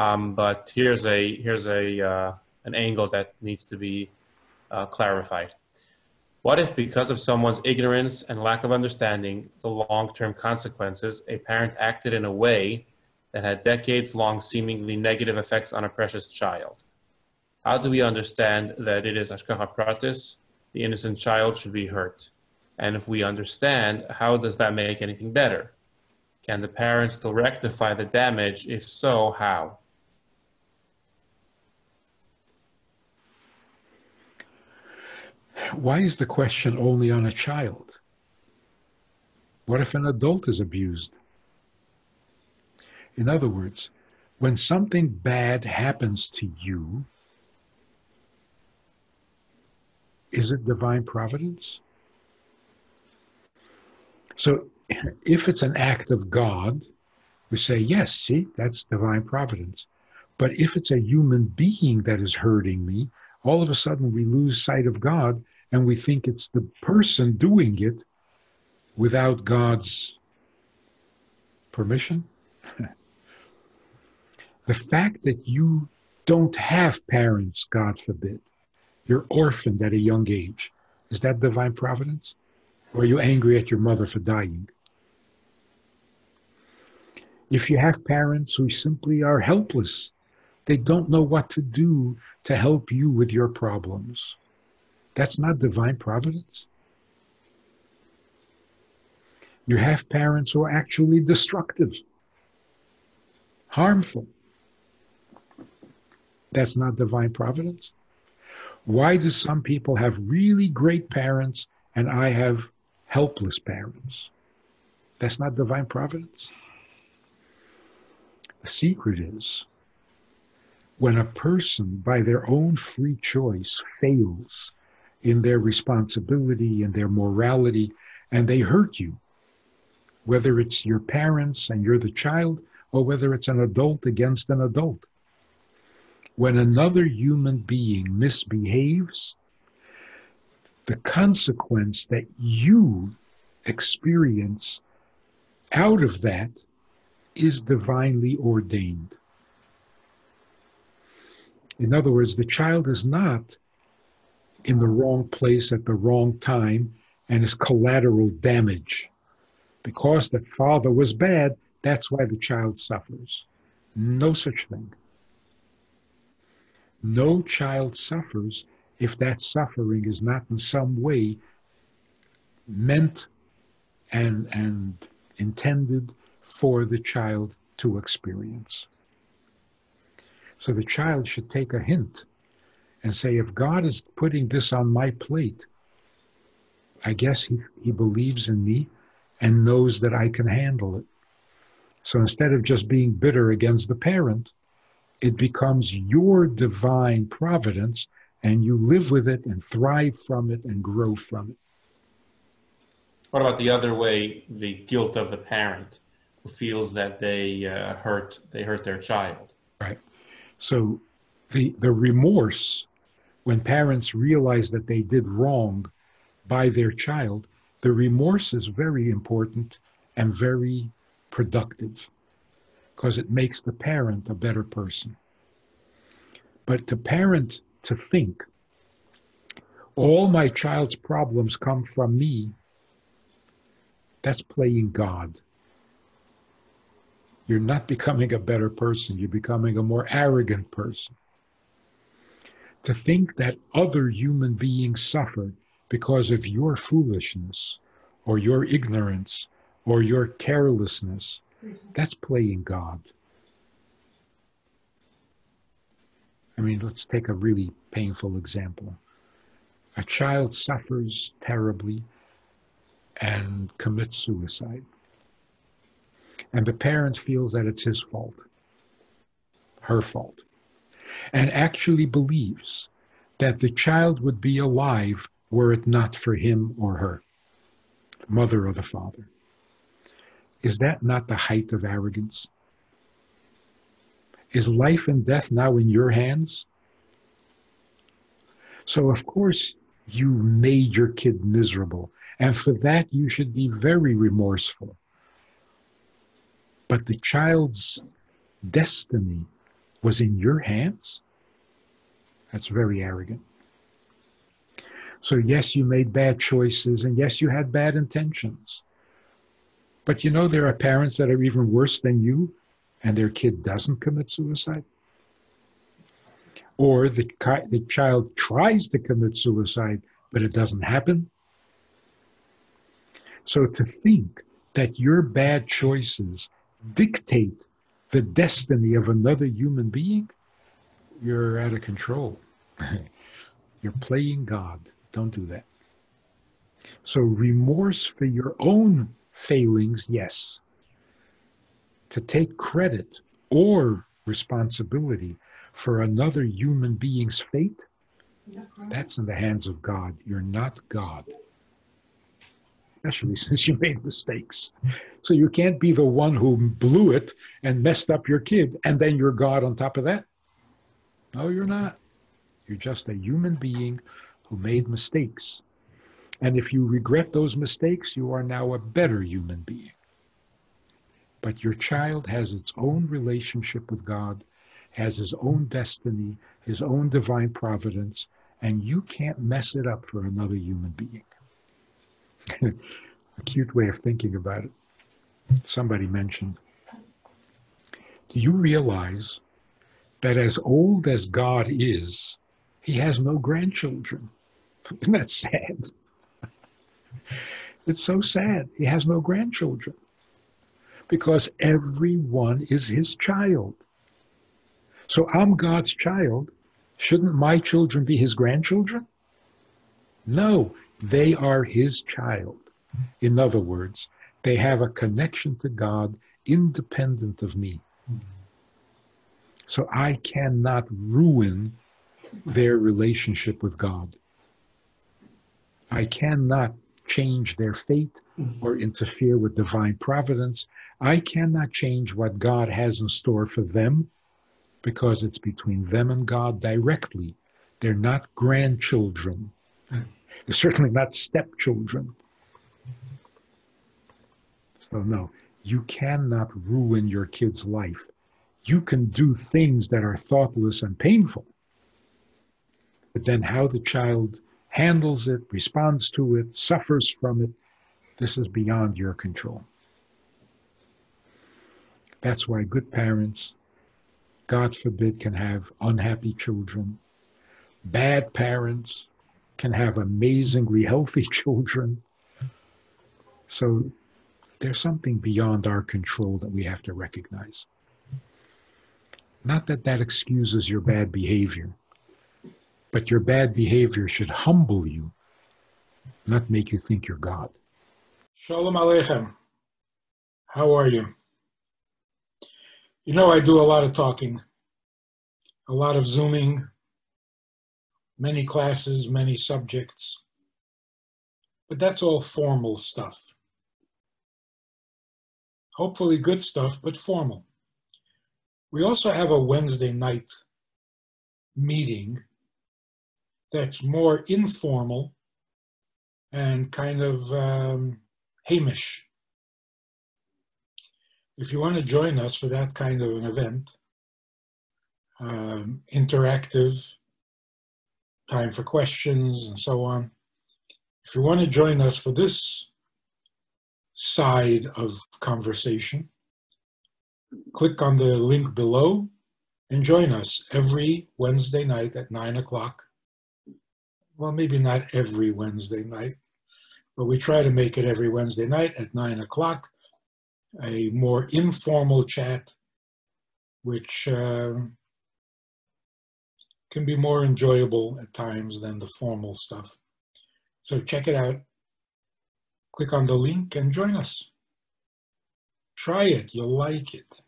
But here's an angle that needs to be clarified. What if, because of someone's ignorance and lack of understanding the long-term consequences, a parent acted in a way that had decades-long seemingly negative effects on a precious child? How do we understand that it is hashgacha pratis, the innocent child should be hurt? And if we understand, how does that make anything better? Can the parents still rectify the damage? If so, how? Why is the question only on a child? What if an adult is abused? In other words, when something bad happens to you, is it divine providence? So if it's an act of God, we say, yes, see, that's divine providence. But if it's a human being that is hurting me, all of a sudden we lose sight of God and we think it's the person doing it without God's permission. The fact that you don't have parents, God forbid, you're orphaned at a young age, is that divine providence? Or are you angry at your mother for dying? If you have parents who simply are helpless, they don't know what to do to help you with your problems, that's not divine providence. You have parents who are actually destructive, harmful. That's not divine providence. Why do some people have really great parents and I have helpless parents? That's not divine providence. The secret is when a person, by their own free choice, fails in their responsibility and their morality, and they hurt you, whether it's your parents and you're the child, or whether it's an adult against an adult. When another human being misbehaves, the consequence that you experience out of that is divinely ordained. In other words, the child is not in the wrong place at the wrong time and is collateral damage. Because the father was bad, that's why the child suffers. No such thing. No child suffers if that suffering is not in some way meant and intended for the child to experience. So the child should take a hint and say, if God is putting this on my plate, I guess he believes in me and knows that I can handle it. So instead of just being bitter against the parent, it becomes your divine providence and you live with it and thrive from it and grow from it. What about the other way, the guilt of the parent who feels that they hurt their child? Right. So the remorse, when parents realize that they did wrong by their child, the remorse is very important and very productive because it makes the parent a better person. But the parent to think, all my child's problems come from me, that's playing God. You're not becoming a better person, you're becoming a more arrogant person. To think that other human beings suffer because of your foolishness or your ignorance or your carelessness, that's playing God. I mean, let's take a really painful example. A child suffers terribly and commits suicide. And the parent feels that it's his fault, her fault, and actually believes that the child would be alive were it not for him or her, the mother or the father. Is that not the height of arrogance? Is life and death now in your hands? So of course you made your kid miserable, and for that you should be very remorseful. But the child's destiny was in your hands? That's very arrogant. So yes, you made bad choices, and yes, you had bad intentions. But you know, there are parents that are even worse than you, and their kid doesn't commit suicide. Or the child tries to commit suicide, but it doesn't happen. So to think that your bad choices dictate the destiny of another human being, you're out of control. You're playing God. Don't do that. So remorse for your own failings, yes. To take credit or responsibility for another human being's fate, that's in the hands of God. You're not God. Especially since you made mistakes. So you can't be the one who blew it and messed up your kid, and then you're God on top of that. No, you're not. You're just a human being who made mistakes. And if you regret those mistakes, you are now a better human being. But your child has its own relationship with God, has his own destiny, his own divine providence, and you can't mess it up for another human being. A cute way of thinking about it. Somebody mentioned, do you realize that as old as God is, he has no grandchildren? Isn't that sad? It's so sad. He has no grandchildren because everyone is his child. So I'm God's child. Shouldn't my children be his grandchildren? No, they are his child. In other words, they have a connection to God independent of me. So I cannot ruin their relationship with God. I cannot change their fate or interfere with divine providence. I cannot change what God has in store for them because it's between them and God directly. They're not grandchildren. They're certainly not stepchildren. So no, you cannot ruin your kid's life. You can do things that are thoughtless and painful. But then how the child handles it, responds to it, suffers from it, this is beyond your control. That's why good parents, God forbid, can have unhappy children. Bad parents can have amazingly healthy children. So there's something beyond our control that we have to recognize. Not that that excuses your bad behavior, but your bad behavior should humble you, not make you think you're God. Shalom Aleichem. How are you? You know, I do a lot of talking, a lot of Zooming, many classes, many subjects, but that's all formal stuff. Hopefully good stuff, but formal. We also have a Wednesday night meeting that's more informal and kind of Hamish. If you want to join us for that kind of an event, interactive, time for questions and so on, if you want to join us for this side of conversation, click on the link below and join us every Wednesday night at 9 o'clock. Well, maybe not every Wednesday night, but we try to make it every Wednesday night at 9 o'clock, a more informal chat, which can be more enjoyable at times than the formal stuff. So check it out. Click on the link and join us. Try it. You'll like it.